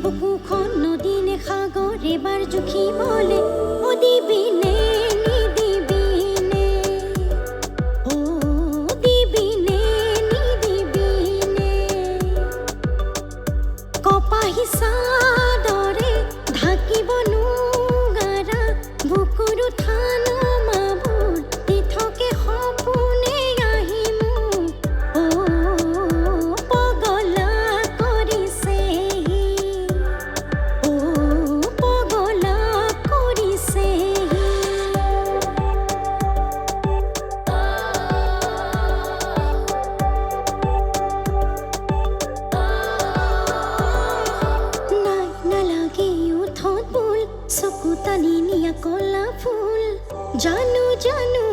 বুকুখন নদী নে সাগৰ এবাৰ জুখিবলে দিবিনে নিদিবিনে দিবিনে নিদিবিনে কপাহী চাদৰে ঢাকিব নোৱাৰা বুকুৰ উঠানো মাবোৰ দি থাকে সপোনে আহি মোক পগলা কৰিছে পগলা কৰিছে নাই নালাগে উঠত বুল চকু টানি নিয়া কলা ফুল জানো জানো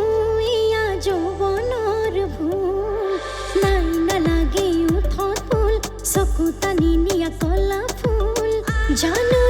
এয়া যৌৱনৰ ভুল নাই নালাগে উঠত বুল চকু টানি নিয়া কলা ফুল জানো